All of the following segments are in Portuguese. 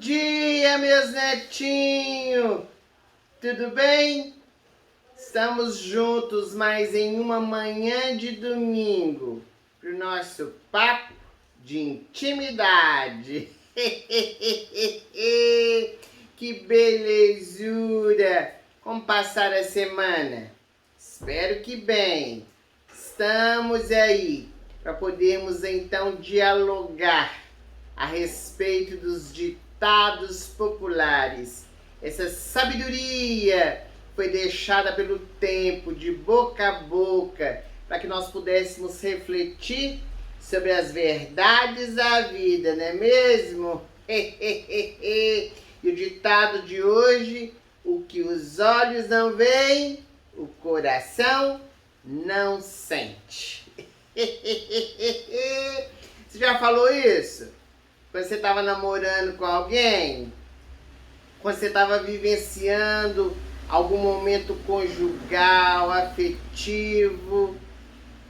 dia, meus netinhos! Tudo bem? Estamos juntos mais em uma manhã de domingo para o nosso papo de intimidade. Que belezura! Como passar a semana? Espero que bem. Estamos aí para podermos então dialogar a respeito dos ditados populares. Essa sabedoria foi deixada pelo tempo, de boca a boca, para que nós pudéssemos refletir sobre as verdades da vida, não é mesmo? E o ditado de hoje: o que os olhos não veem, o coração não sente. Você já falou isso? Quando você estava namorando com alguém? Quando você estava vivenciando algum momento conjugal, afetivo,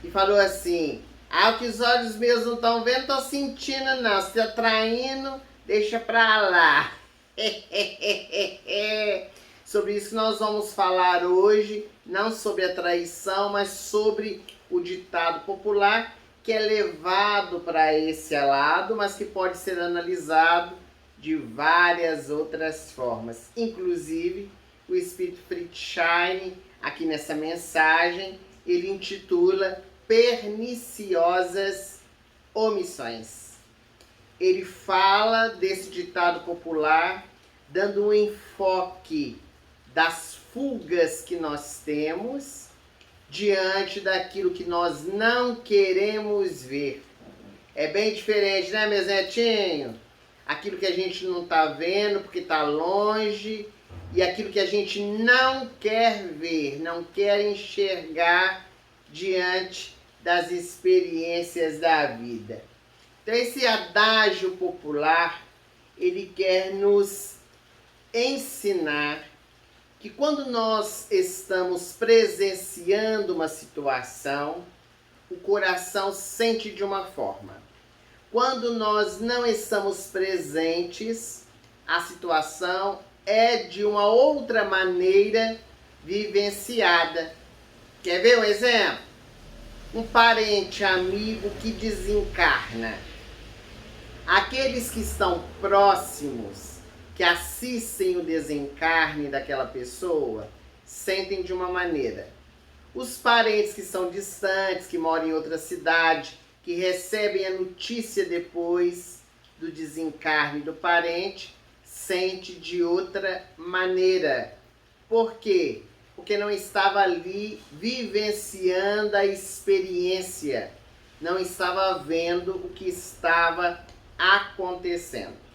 e falou assim: ah, o que os olhos meus não estão vendo, estou sentindo não, se atraindo, deixa pra lá. Sobre isso nós vamos falar hoje, não sobre a traição, mas sobre o ditado popular que é levado para esse lado, mas que pode ser analisado de várias outras formas. Inclusive, o Espírito Friedshine, aqui nessa mensagem, ele intitula Perniciosas Omissões. Ele fala desse ditado popular, dando um enfoque das fugas que nós temos diante daquilo que nós não queremos ver. É bem diferente, né, meus netinhos? Aquilo que a gente não está vendo porque está longe, e aquilo que a gente não quer ver, não quer enxergar diante das experiências da vida. Então esse adágio popular, ele quer nos ensinar que quando nós estamos presenciando uma situação, o coração sente de uma forma. Quando nós não estamos presentes, a situação é de uma outra maneira vivenciada. Quer ver um exemplo? Um parente, amigo que desencarna. Aqueles que estão próximos, que assistem o desencarne daquela pessoa, sentem de uma maneira. Os parentes que são distantes, que moram em outra cidade, que recebem a notícia depois do desencarne do parente, sente de outra maneira. Por quê? Porque não estava ali vivenciando a experiência, não estava vendo o que estava acontecendo.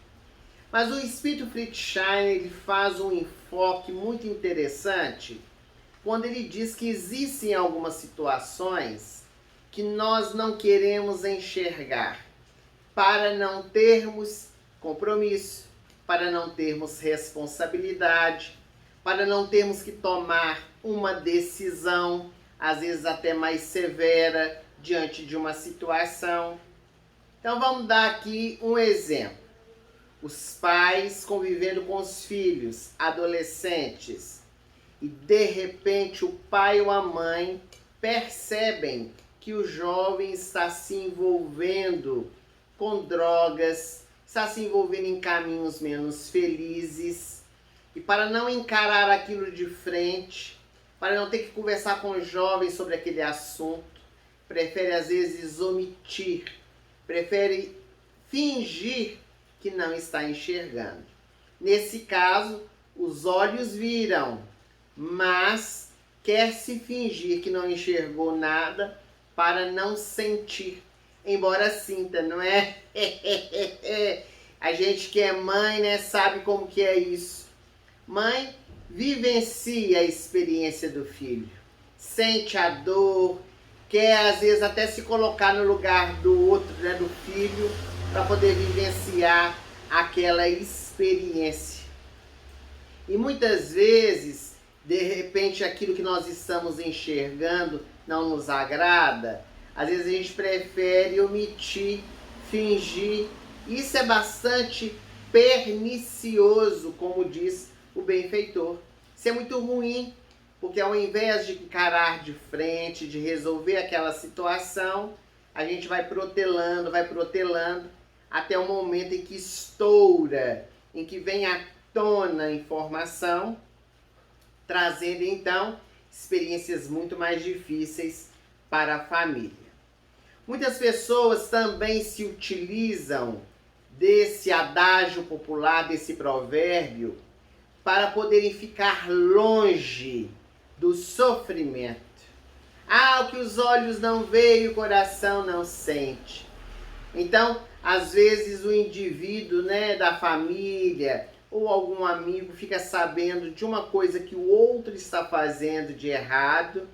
Mas o Espírito Friedshine, ele faz um enfoque muito interessante quando ele diz que existem algumas situações que nós não queremos enxergar para não termos compromisso, para não termos responsabilidade, para não termos que tomar uma decisão, às vezes até mais severa, diante de uma situação. Então vamos dar aqui um exemplo. Os pais convivendo com os filhos, adolescentes, e de repente o pai ou a mãe percebem que o jovem está se envolvendo com drogas, está se envolvendo em caminhos menos felizes, e para não encarar aquilo de frente, para não ter que conversar com os jovens sobre aquele assunto, prefere às vezes omitir, prefere fingir que não está enxergando. Nesse caso, os olhos viram, mas quer se fingir que não enxergou nada para não sentir, embora sinta, não é? A gente que é mãe, né, sabe como que é isso. Mãe vivencia a experiência do filho, sente a dor, quer às vezes até se colocar no lugar do outro, né, do filho, para poder vivenciar aquela experiência. E muitas vezes, de repente, aquilo que nós estamos enxergando não nos agrada. Às vezes a gente prefere omitir, fingir. Isso é bastante pernicioso, como diz o benfeitor. Isso é muito ruim, porque ao invés de encarar de frente, de resolver aquela situação, a gente vai protelando, até o momento em que estoura, em que vem à tona a informação, trazendo então experiências muito mais difíceis para a família. Muitas pessoas também se utilizam desse adágio popular, desse provérbio, para poderem ficar longe do sofrimento. Ah, o que os olhos não veem, o coração não sente. Então, às vezes o indivíduo, da família ou algum amigo fica sabendo de uma coisa que o outro está fazendo de errado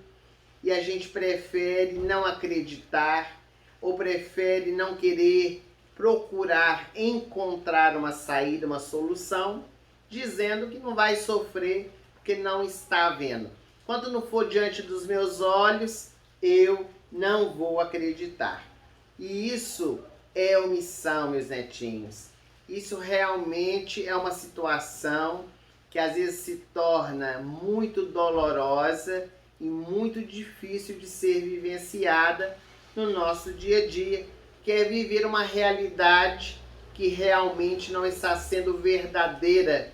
e a gente prefere não acreditar ou prefere não querer procurar encontrar uma saída, uma solução, dizendo que não vai sofrer porque não está vendo. Quando não for diante dos meus olhos, eu não vou acreditar. E isso é omissão, meus netinhos. Isso realmente é uma situação que às vezes se torna muito dolorosa e muito difícil de ser vivenciada no nosso dia a dia, que é viver uma realidade que realmente não está sendo verdadeira,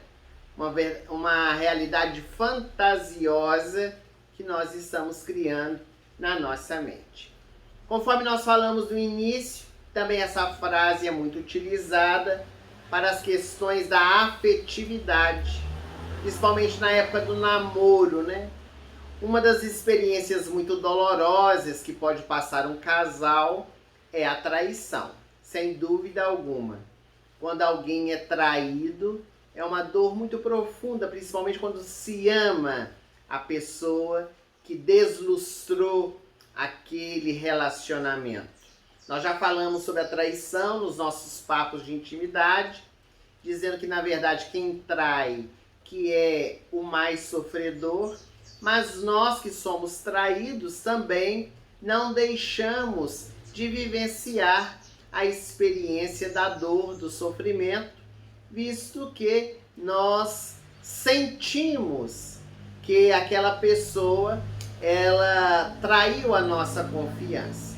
uma realidade fantasiosa que nós estamos criando na nossa mente. Conforme nós falamos no início, também essa frase é muito utilizada para as questões da afetividade, principalmente na época do namoro, Uma das experiências muito dolorosas que pode passar um casal é a traição, sem dúvida alguma. Quando alguém é traído, é uma dor muito profunda, principalmente quando se ama a pessoa que deslustrou aquele relacionamento. Nós já falamos sobre a traição nos nossos papos de intimidade, dizendo que, na verdade, quem trai que é o mais sofredor, mas nós que somos traídos também não deixamos de vivenciar a experiência da dor, do sofrimento, visto que nós sentimos que aquela pessoa, ela traiu a nossa confiança.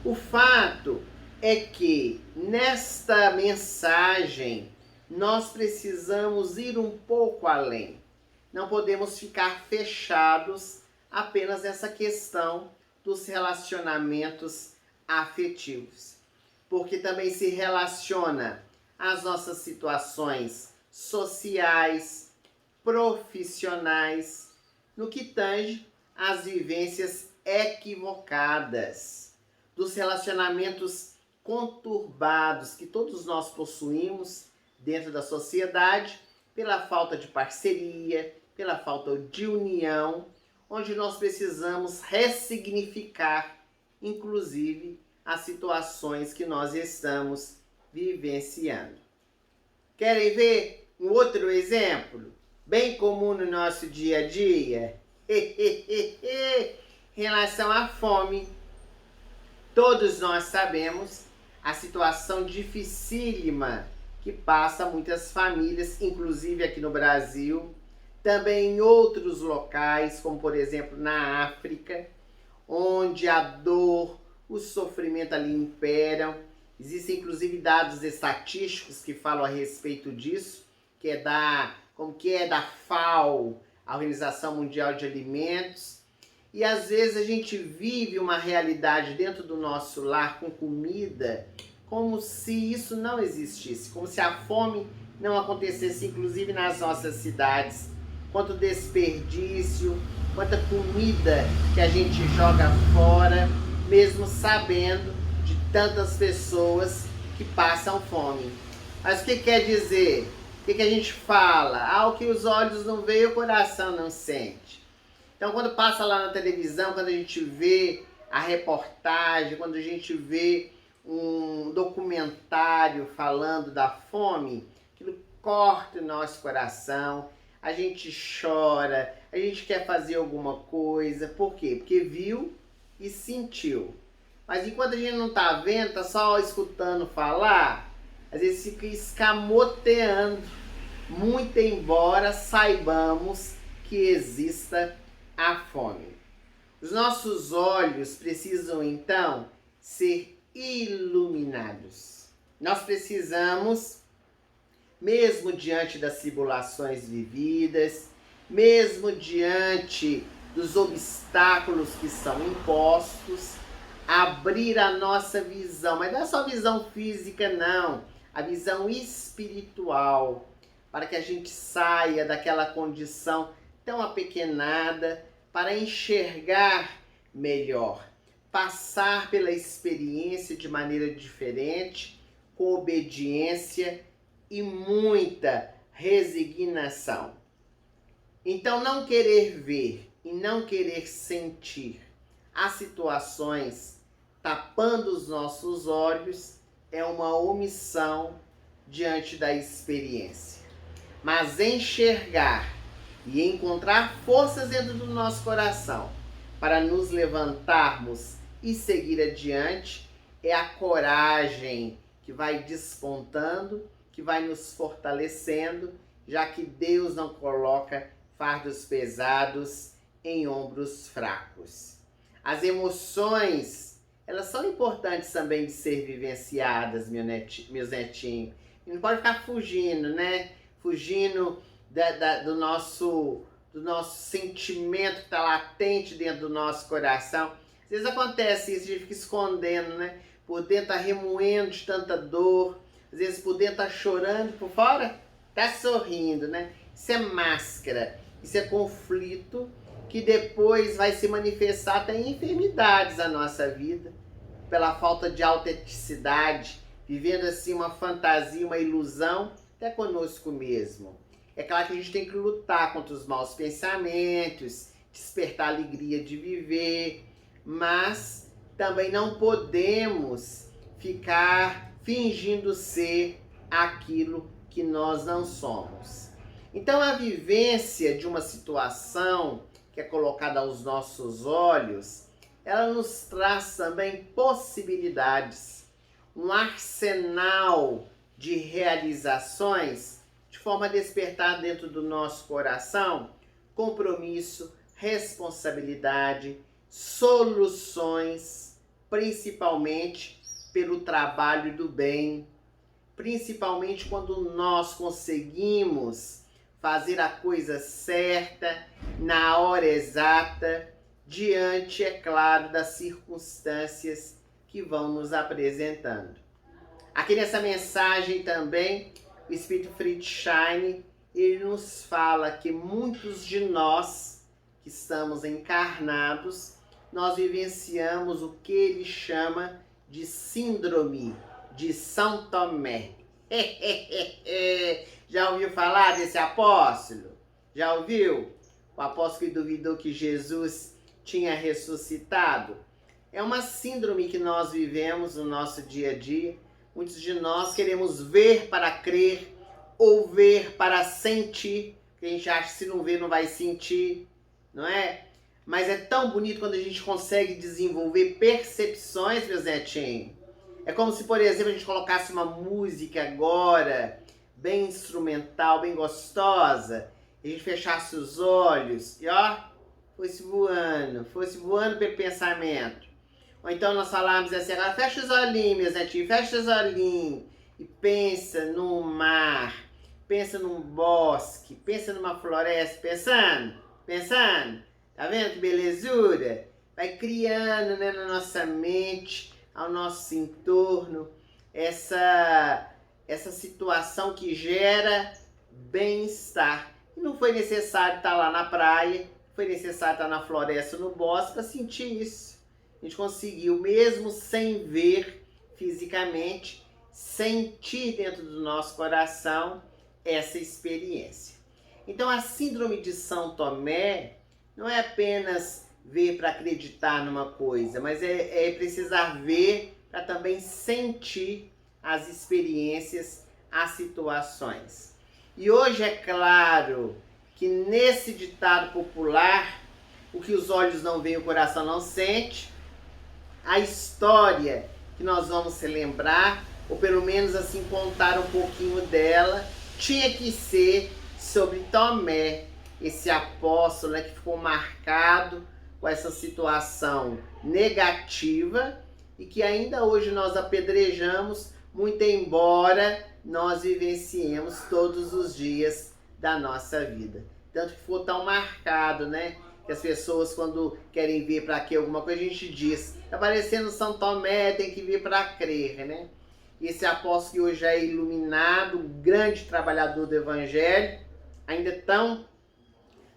O fato é que nesta mensagem nós precisamos ir um pouco além. Não podemos ficar fechados apenas nessa questão dos relacionamentos afetivos, porque também se relaciona às nossas situações sociais, profissionais, no que tange às vivências equivocadas, dos relacionamentos conturbados que todos nós possuímos dentro da sociedade, pela falta de parceria, pela falta de união, onde nós precisamos ressignificar, inclusive, as situações que nós estamos vivenciando. Querem ver um outro exemplo, bem comum no nosso dia a dia? Em relação à fome. Todos nós sabemos a situação dificílima que passa muitas famílias, inclusive aqui no Brasil, também em outros locais, como por exemplo na África, onde a dor, o sofrimento ali imperam. Existem inclusive dados estatísticos que falam a respeito disso, que é da FAO, a Organização Mundial de Alimentos. E às vezes a gente vive uma realidade dentro do nosso lar com comida, como se isso não existisse, como se a fome não acontecesse, inclusive nas nossas cidades. Quanto desperdício, quanta comida que a gente joga fora, mesmo sabendo de tantas pessoas que passam fome. Mas o que quer dizer? O que a gente fala? O que os olhos não veem, o coração não sente. Então, quando passa lá na televisão, quando a gente vê a reportagem, quando a gente vê um documentário falando da fome, aquilo corta o nosso coração, a gente chora, a gente quer fazer alguma coisa. Por quê? Porque viu e sentiu. Mas enquanto a gente não está vendo, está só escutando falar, às vezes fica escamoteando, muito embora saibamos que exista a fome. Os nossos olhos precisam então ser iluminados. Nós precisamos, mesmo diante das tribulações vividas, mesmo diante dos obstáculos que são impostos, abrir a nossa visão, mas não é só visão física não, a visão espiritual, para que a gente saia daquela condição tão apequenada, para enxergar melhor, passar pela experiência de maneira diferente, com obediência e muita resignação. Então, não querer ver e não querer sentir as situações tapando os nossos olhos é uma omissão diante da experiência. Mas enxergar e encontrar forças dentro do nosso coração para nos levantarmos e seguir adiante é a coragem que vai despontando, que vai nos fortalecendo, já que Deus não coloca fardos pesados em ombros fracos. As emoções, elas são importantes também de ser vivenciadas, meus netinhos. E não pode ficar fugindo, né? Fugindo do nosso sentimento que está latente dentro do nosso coração. Às vezes acontece isso, a gente fica escondendo, né? Por dentro tá remoendo de tanta dor, às vezes por dentro tá chorando, por fora tá sorrindo, né? Isso é máscara, isso é conflito que depois vai se manifestar até em enfermidades na nossa vida, pela falta de autenticidade, vivendo assim uma fantasia, uma ilusão, até conosco mesmo. É claro que a gente tem que lutar contra os maus pensamentos, despertar a alegria de viver, mas também não podemos ficar fingindo ser aquilo que nós não somos. Então a vivência de uma situação que é colocada aos nossos olhos, ela nos traz também possibilidades, um arsenal de realizações, de forma a despertar dentro do nosso coração compromisso, responsabilidade, soluções, principalmente pelo trabalho do bem, principalmente quando nós conseguimos fazer a coisa certa, na hora exata, diante, é claro, das circunstâncias que vão nos apresentando. Aqui nessa mensagem também, o Espírito Friedshine, ele nos fala que muitos de nós que estamos encarnados, nós vivenciamos o que ele chama de síndrome de São Tomé. Já ouviu falar desse apóstolo? Já ouviu? O apóstolo que duvidou que Jesus tinha ressuscitado. É uma síndrome que nós vivemos no nosso dia a dia. Muitos de nós queremos ver para crer ou ver para sentir. A gente acha que se não ver não vai sentir, não é? Mas é tão bonito quando a gente consegue desenvolver percepções, meus netinhos. É como se, por exemplo, a gente colocasse uma música agora, bem instrumental, bem gostosa, e a gente fechasse os olhos e ó, fosse voando pelo pensamento. Ou então nós falamos assim, agora fecha os olhinhos, meus netinhos, fecha os olhinhos e pensa num mar, pensa num bosque, pensa numa floresta, pensando, tá vendo que belezura? Vai criando, né, na nossa mente, ao nosso entorno, essa situação que gera bem-estar. E não foi necessário estar lá na praia, foi necessário estar na floresta, no bosque, para sentir isso. A gente conseguiu, mesmo sem ver fisicamente, sentir dentro do nosso coração essa experiência. Então a síndrome de São Tomé não é apenas ver para acreditar numa coisa, mas é precisar ver para também sentir as experiências, as situações. E hoje é claro que nesse ditado popular, o que os olhos não veem, o coração não sente, a história que nós vamos relembrar ou pelo menos assim contar um pouquinho dela, tinha que ser sobre Tomé, esse apóstolo, né, que ficou marcado com essa situação negativa e que ainda hoje nós apedrejamos, muito embora nós vivenciemos todos os dias da nossa vida. Tanto que ficou tão marcado, né? Que as pessoas, quando querem vir para aqui alguma coisa, a gente diz: tá parecendo São Tomé, tem que vir para crer, né? E esse apóstolo que hoje é iluminado, um grande trabalhador do evangelho, ainda é tão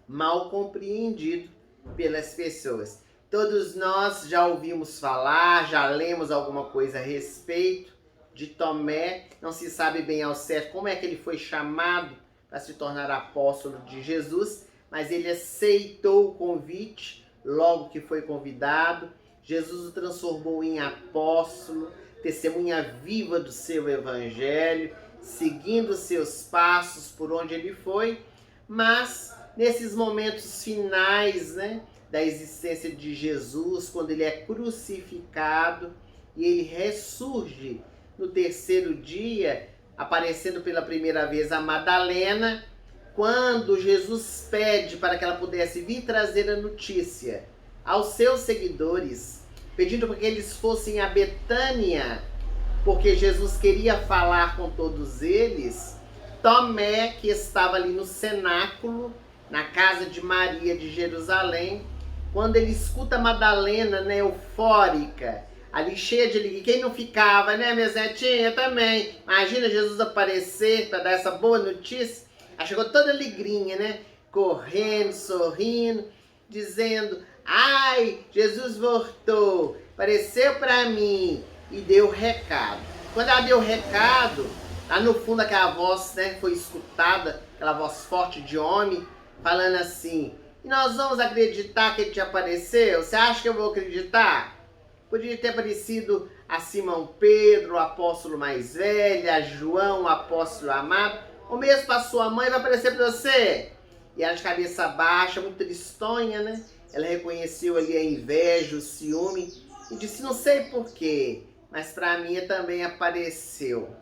mal compreendido pelas pessoas. Todos nós já ouvimos falar, já lemos alguma coisa a respeito de Tomé. Não se sabe bem ao certo como é que ele foi chamado para se tornar apóstolo de Jesus, mas ele aceitou o convite logo que foi convidado. Jesus o transformou em apóstolo, testemunha viva do seu evangelho, seguindo seus passos por onde ele foi, mas nesses momentos finais, né, da existência de Jesus, quando ele é crucificado e ele ressurge no terceiro dia, aparecendo pela primeira vez a Madalena, quando Jesus pede para que ela pudesse vir trazer a notícia aos seus seguidores, pedindo para que eles fossem a Betânia, porque Jesus queria falar com todos eles. Tomé, que estava ali no cenáculo, na casa de Maria de Jerusalém, quando ele escuta Madalena, né, eufórica, ali cheia de alegria. Quem não ficava, né, minha netinha? Também. Imagina Jesus aparecer para dar essa boa notícia. Ela chegou toda alegrinha, né, correndo, sorrindo, dizendo: ai, Jesus voltou, apareceu para mim e deu recado. Quando ela deu recado, lá no fundo aquela voz, né, foi escutada, aquela voz forte de homem, falando assim: e nós vamos acreditar que ele te apareceu? Você acha que eu vou acreditar? Podia ter aparecido a Simão Pedro, o apóstolo mais velho, a João, o apóstolo amado, ou mesmo para sua mãe, vai aparecer para você. E ela de cabeça baixa, muito tristonha, né? Ela reconheceu ali a inveja, o ciúme, e disse: não sei porquê, mas para mim também apareceu.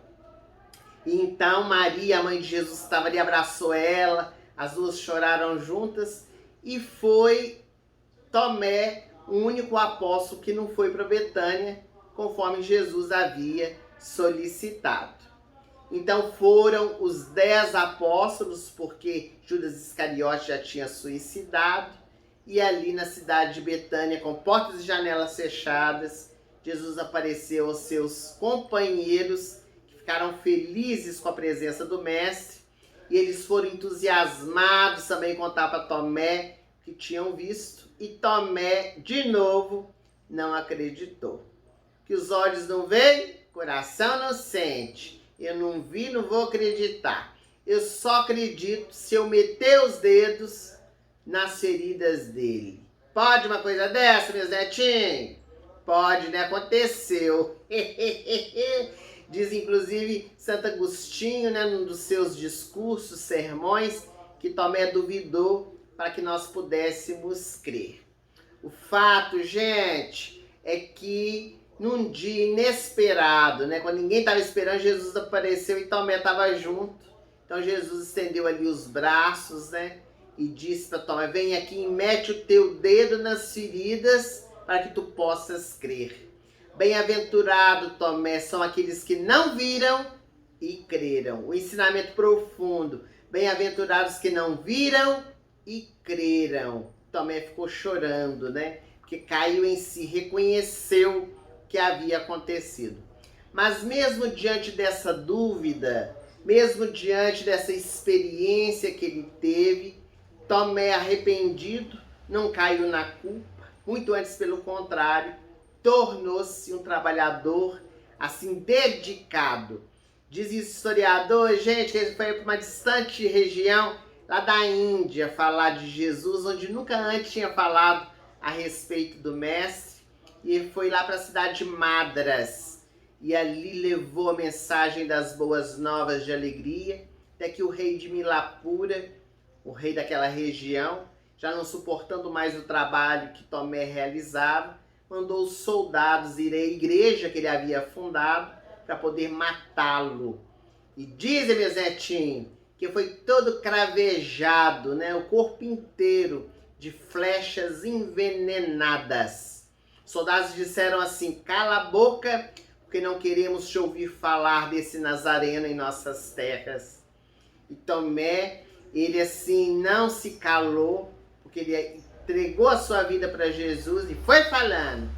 E então Maria, a mãe de Jesus, estava ali, abraçou ela, as duas choraram juntas, e foi Tomé o único apóstolo que não foi para Betânia, conforme Jesus havia solicitado. Então foram os 10 apóstolos, porque Judas Iscariote já tinha suicidado, e ali na cidade de Betânia, com portas e janelas fechadas, Jesus apareceu aos seus companheiros, que ficaram felizes com a presença do Mestre, e eles foram entusiasmados também contar para Tomé que tinham visto, e Tomé, de novo, não acreditou. Que os olhos não veem, coração não sente. Eu não vi, não vou acreditar. Eu só acredito se eu meter os dedos nas feridas dele. Pode uma coisa dessa, meus netinhos? Pode, né? Aconteceu. Diz, inclusive, Santo Agostinho, né, num dos seus discursos, sermões, que Tomé duvidou para que nós pudéssemos crer. O fato, gente, é que num dia inesperado, né, quando ninguém estava esperando, Jesus apareceu e Tomé estava junto. Então Jesus estendeu ali os braços, né, e disse para Tomé: vem aqui e mete o teu dedo nas feridas para que tu possas crer. Bem-aventurado, Tomé, são aqueles que não viram e creram. O ensinamento profundo. Bem-aventurados que não viram e creram. Tomé ficou chorando, né? Porque caiu em si, reconheceu o que havia acontecido. Mas mesmo diante dessa dúvida, mesmo diante dessa experiência que ele teve, Tomé, arrependido, não caiu na culpa, muito antes pelo contrário, tornou-se um trabalhador assim dedicado. Diz o historiador, gente, que ele foi para uma distante região lá da Índia falar de Jesus, onde nunca antes tinha falado a respeito do Mestre, e ele foi lá para a cidade de Madras, e ali levou a mensagem das boas novas de alegria, até que o rei de Milapura, o rei daquela região, já não suportando mais o trabalho que Tomé realizava, mandou os soldados ir à igreja que ele havia fundado para poder matá-lo. E dizem, meus netinhos, que foi todo cravejado, né? O corpo inteiro de flechas envenenadas. Soldados disseram assim: cala a boca, porque não queremos te ouvir falar desse Nazareno em nossas terras. E Tomé, ele assim não se calou, porque ele entregou a sua vida para Jesus e foi falando.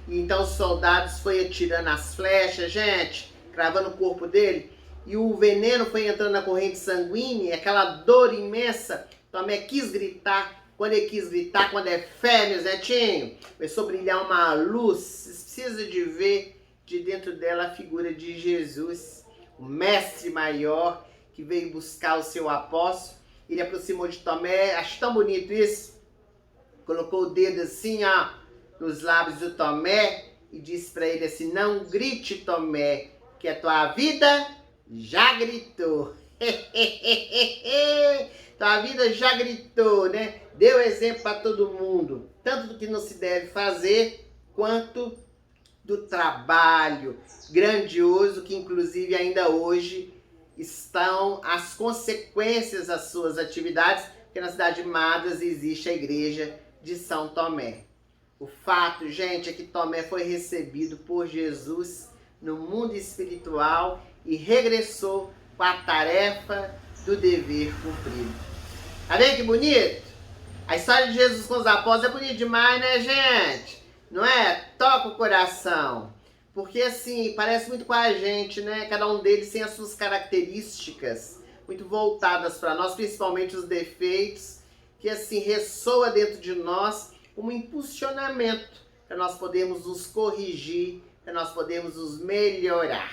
E então os soldados foram atirando as flechas, gente, cravando o corpo dele. E o veneno foi entrando na corrente sanguínea, aquela dor imensa. Tomé quis gritar. Quando ele quis gritar, quando é fé, meus netinhos, começou a brilhar uma luz. Vocês precisam de ver de dentro dela a figura de Jesus, o mestre maior que veio buscar o seu apóstolo. Ele aproximou de Tomé, acho tão bonito isso. Colocou o dedo assim, ó, nos lábios do Tomé e disse para ele assim: não grite, Tomé, que a tua vida já gritou. Tua vida já gritou, né? Deu exemplo para todo mundo, tanto do que não se deve fazer, quanto do trabalho grandioso que inclusive ainda hoje estão as consequências das suas atividades, porque na cidade de Madras existe a igreja de São Tomé. O fato, gente, é que Tomé foi recebido por Jesus no mundo espiritual e regressou com a tarefa do dever cumprido. Tá vendo que bonito? A história de Jesus com os apóstolos é bonita demais, né, gente? Não é? Toca o coração. Porque, assim, parece muito com a gente, né? Cada um deles tem as suas características muito voltadas para nós, principalmente os defeitos, que, assim, ressoa dentro de nós como um impulsionamento para nós podermos nos corrigir, para nós podermos nos melhorar.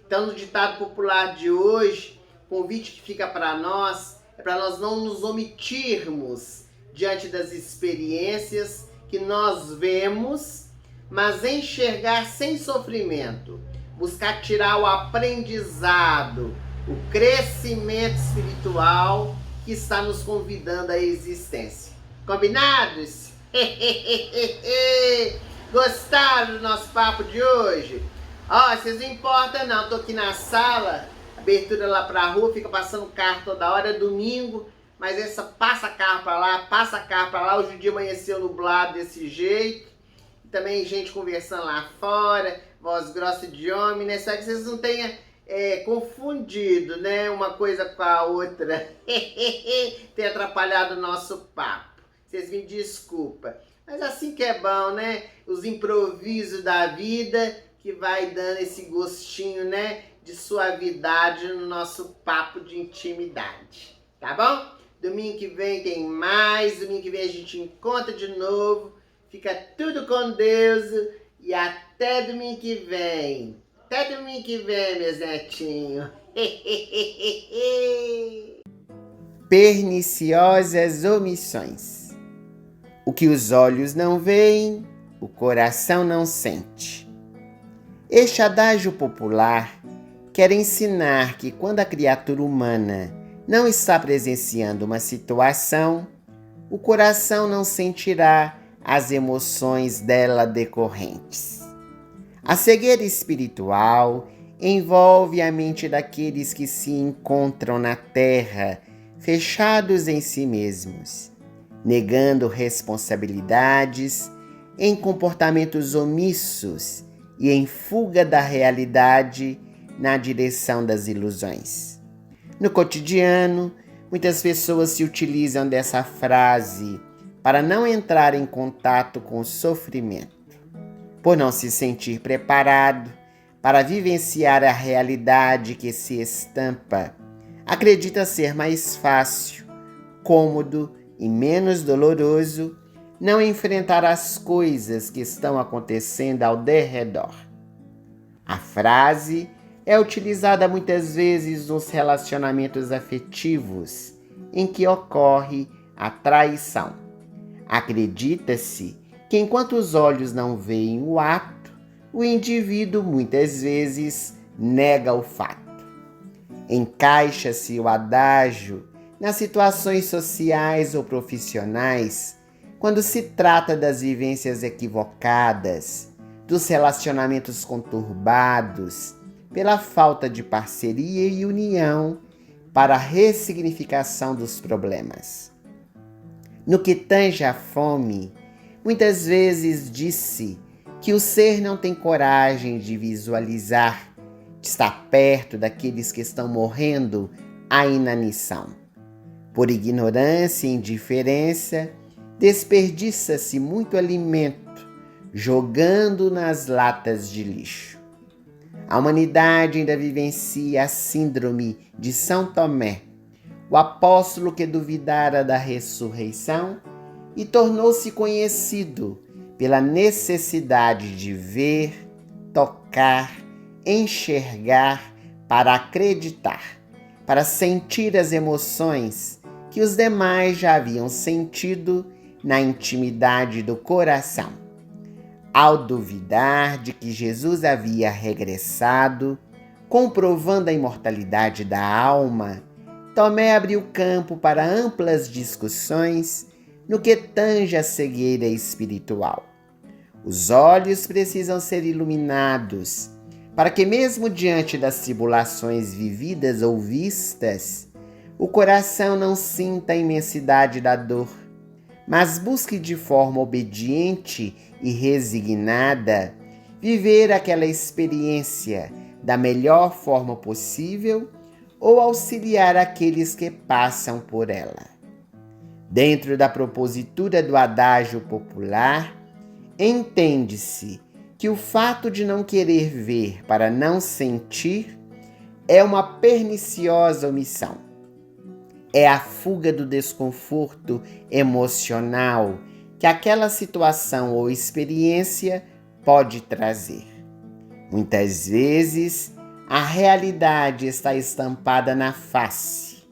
Então, no ditado popular de hoje, o convite que fica para nós é para nós não nos omitirmos diante das experiências que nós vemos, mas enxergar sem sofrimento, buscar tirar o aprendizado, o crescimento espiritual que está nos convidando à existência. Combinados? Gostaram do nosso papo de hoje? Ó, vocês não importam não, tô aqui na sala, abertura lá pra rua, fica passando carro toda hora, é domingo, mas essa passa carro pra lá, hoje o dia amanheceu nublado desse jeito. Também gente conversando lá fora, voz grossa de homem, né? Só que vocês não tenham confundido, né? Uma coisa com a outra. Tem atrapalhado o nosso papo. Vocês me desculpam. Mas assim que é bom, né? Os improvisos da vida que vai dando esse gostinho, né? De suavidade no nosso papo de intimidade. Tá bom? Domingo que vem tem mais. Domingo que vem a gente encontra de novo. Fica tudo com Deus e até domingo que vem. Até domingo que vem, meus netinhos. Perniciosas omissões. O que os olhos não veem, o coração não sente. Este adágio popular quer ensinar que quando a criatura humana não está presenciando uma situação, o coração não sentirá as emoções dela decorrentes. A cegueira espiritual envolve a mente daqueles que se encontram na terra, fechados em si mesmos, negando responsabilidades, em comportamentos omissos e em fuga da realidade na direção das ilusões. No cotidiano, muitas pessoas se utilizam dessa frase para não entrar em contato com o sofrimento, por não se sentir preparado para vivenciar a realidade que se estampa. Acredita ser mais fácil, cômodo e menos doloroso não enfrentar as coisas que estão acontecendo ao derredor. A frase é utilizada muitas vezes nos relacionamentos afetivos em que ocorre a traição. Acredita-se que enquanto os olhos não veem o ato, o indivíduo muitas vezes nega o fato. Encaixa-se o adágio nas situações sociais ou profissionais quando se trata das vivências equivocadas, dos relacionamentos conturbados, pela falta de parceria e união para a ressignificação dos problemas. No que tange à fome, muitas vezes disse que o ser não tem coragem de visualizar, de estar perto daqueles que estão morrendo à inanição. Por ignorância e indiferença, desperdiça-se muito alimento, jogando nas latas de lixo. A humanidade ainda vivencia a síndrome de São Tomé, o apóstolo que duvidara da ressurreição e tornou-se conhecido pela necessidade de ver, tocar, enxergar para acreditar, para sentir as emoções que os demais já haviam sentido na intimidade do coração. Ao duvidar de que Jesus havia regressado, comprovando a imortalidade da alma, Tomé abriu campo para amplas discussões no que tange à cegueira espiritual. Os olhos precisam ser iluminados para que, mesmo diante das tribulações vividas ou vistas, o coração não sinta a imensidade da dor, mas busque de forma obediente e resignada viver aquela experiência da melhor forma possível ou auxiliar aqueles que passam por ela. Dentro da propositura do adágio popular, entende-se que o fato de não querer ver para não sentir é uma perniciosa omissão. É a fuga do desconforto emocional que aquela situação ou experiência pode trazer. Muitas vezes, a realidade está estampada na face,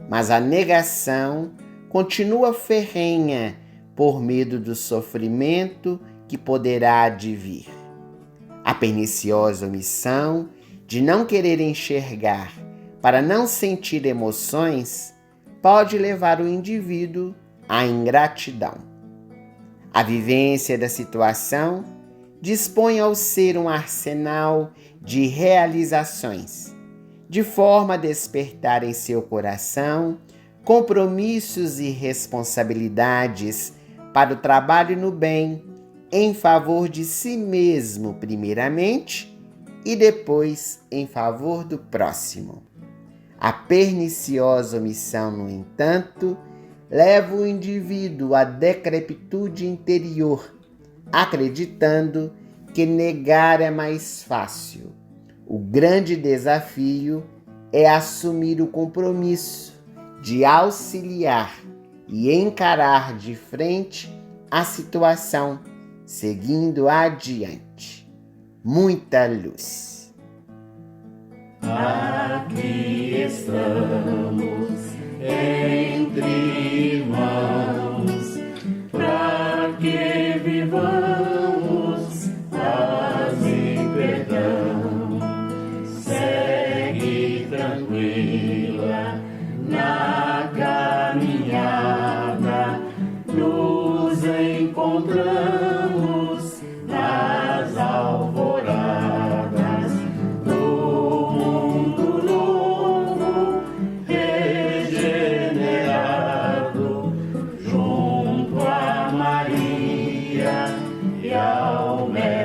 mas a negação continua ferrenha por medo do sofrimento que poderá advir. A perniciosa omissão de não querer enxergar para não sentir emoções pode levar o indivíduo à ingratidão. A vivência da situação dispõe ao ser um arsenal de realizações, de forma a despertar em seu coração compromissos e responsabilidades para o trabalho no bem, em favor de si mesmo primeiramente e depois em favor do próximo. A perniciosa omissão, no entanto, leva o indivíduo à decrepitude interior, acreditando que negar é mais fácil. O grande desafio é assumir o compromisso de auxiliar e encarar de frente a situação, seguindo adiante. Muita luz. Aqui estamos entre irmãos, para que vivamos paz e perdão. Segue tranquila na caminhada, nos encontramos nas alvoradas do mundo novo, regenerado, junto a Maria e ao Mestre.